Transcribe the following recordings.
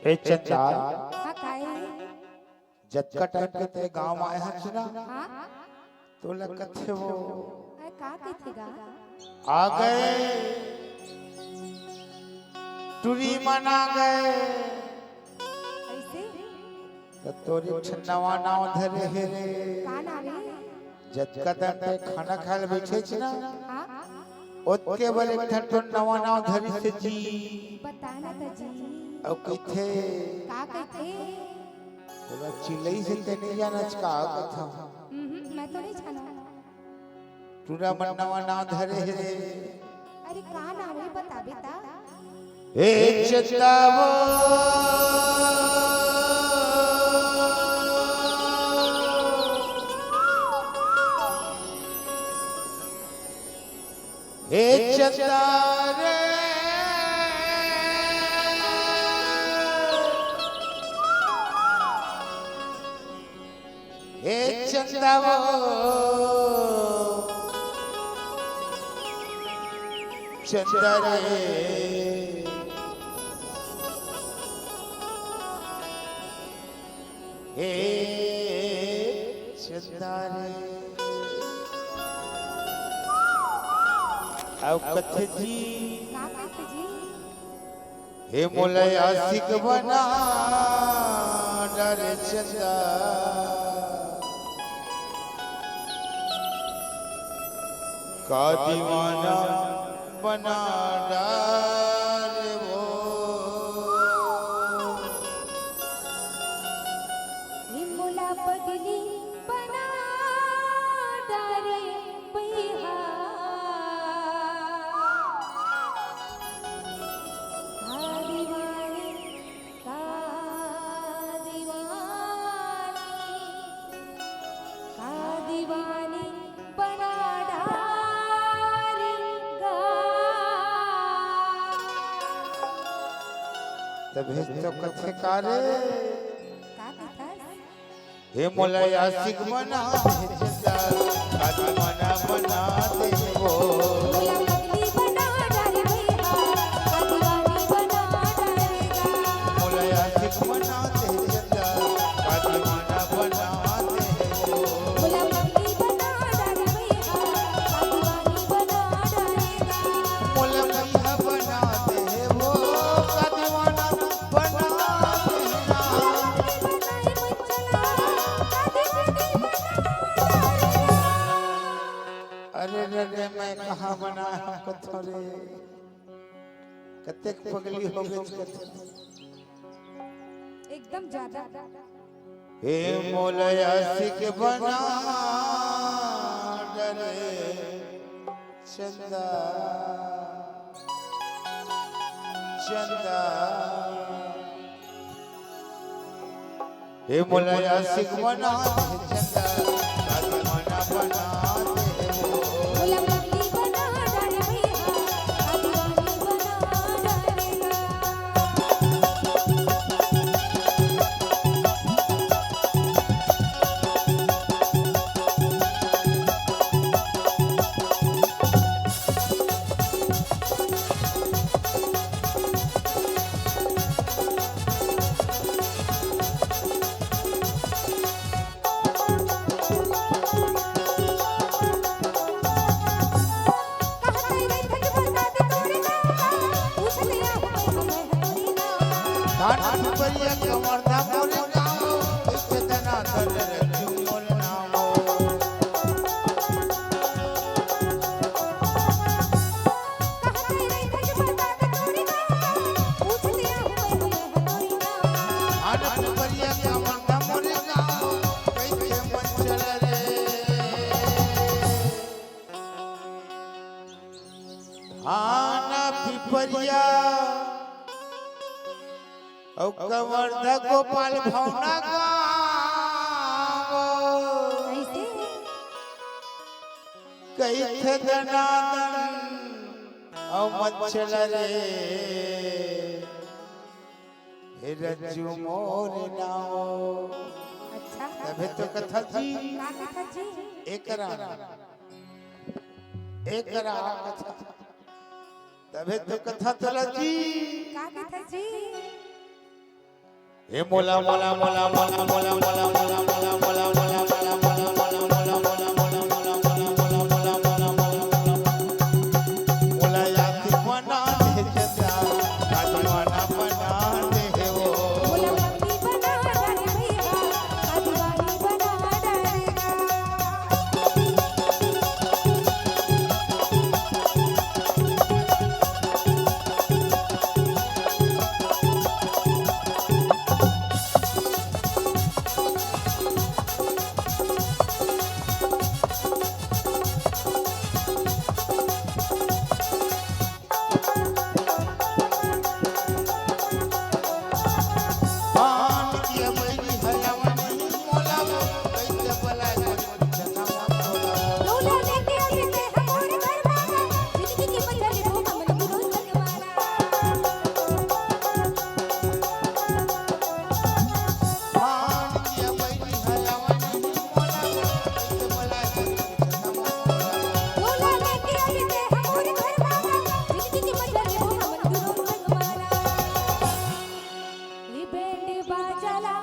ए चंदा हाँ काय जब का टाइम के ते गांव आए हैं सुना हाँ तो लगत थे वो अरे का कथेगा आ गए टूरी मना गए ऐसे तो तोरी छन्नवा नाव धरे हे रे का नावे जब का टाइम पे खाना खाए बैठे छ ना हाँ ओके बल एक ठन नवा नाव धरी से जी बताना त जी औ कथे का कथे बोला चिल्लई से ते नहीं जाना का कथा मैं तो नहीं जाना टूरा मनवा नाव धरे हे रे अरे का नावे बता बेटा ए चंदावो ए चंदा रे ए चंदावो चंदा रे ए चंदा रे आओ कथे जी का कथे जी हे मोलय आशिक बना डरे चंदा का दीवाना बना डारे वो हिमोला पगली बना डारे बैहा का दीवाने का दीवाने बना डारेगा तभी तो कथे कारे का कथा हे मोलय आशिक बना हे चंदा का दीवाना बना दे वो मोला पगली बना डारे बैहा का दीवाने बना डारेगा मोलय आशिक बना दे चंदा का दीवाना बना दे वो मोला पगली बना डारे बैहा का दीवाने बना डारेगा मोला भैया बना दे वो का दीवाना बना देना अरे रे रे मैं कहाँ बना कथो रे कतेक पगली हो गई कथे एकदम ज्यादा हे मोलय आशिक बना डरे चंदा चंदा हे मोलय आशिक बना चंदा का दीवाना बना दे वो मोला पगली बना डारे बैहा का दीवाने बना डारेगा धान परिया कमर दा मोरे गाओ इसे तना दल रे चुमोल नामो धान परिया कमर दा मोरे गाओ कैसे मन चल रे धान पिपरिया औ कमर दा गोपाल भौना गाओ कैथे दनादन औ मच्छल रे हे रज्जू मोर नाओ अच्छा तबे तो कथा जी का कथा जी एकरा कथा तबे तो कथा चला जी का कथा जी हे मोला मोला मोला मोला मोला मोला मोला मोला मोला मोला मोला मोला मोला मोला मोला मोला मोला यासी बना दे जता काजवाना बना दे वो मोला पगली बना डारे भैया काजवानी बना डारेगा पान की बड़ी हलवानी मोला कैसे भला जन्म मोला लोला लेके आए थे हमारे घर वाला जिंदगी की बंधन को हमने गुरु तकवाला पान की बड़ी हलवानी मोला कैसे भला जन्म मोला लोला लेके आए थे हमारे घर वाला जिंदगी की बंधन को हमने गुरु तकवाला ये बैंड बाजाला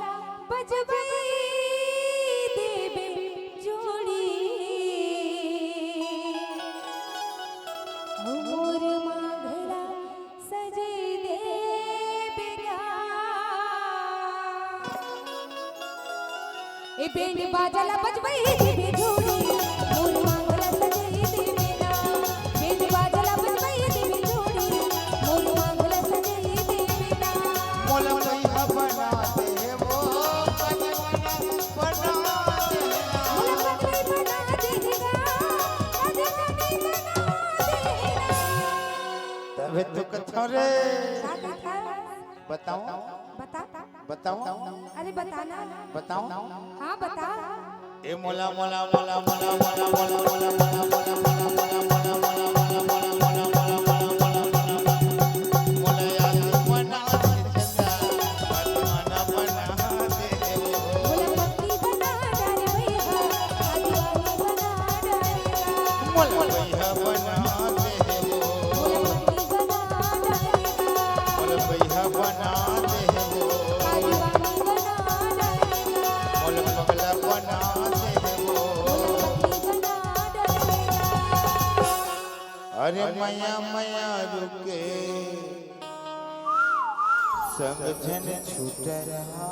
बजबई देबे जोड़ी मोर माघला सजे देबेगा ए बैंड बाजाला बजबई देबे जोड़ी मोर माघला सजे देबेगा बैंड बाजाला बजबई देबे जोड़ी मोर माघला सजे देबेगा मोला भैया बना दे वो काजवाना बना दे मोला पगली बना देगा काजवानी बना देगा तबे तो कथो रे बता बताओ बता बताओ अरे बताना बताओ हाँ बता ए मोला मोला मोला मोला मोला मोला मोला मोला मोला मोला मोला मोला मोला मोला मोला मोला मोला यासी बना दे जता काजवाना बना दे वो मोला पगली बना डारे भैया काजवानी बना डारेगा मोला भैया बना दे वो मोला पगली बना डारेगा मोला भैया बना दे वो काजवानी बना डारेगा मोला पगला बना दे वो मोला पगली बना डारेगा अरे मैया मैया रुके संग जन छूट रहा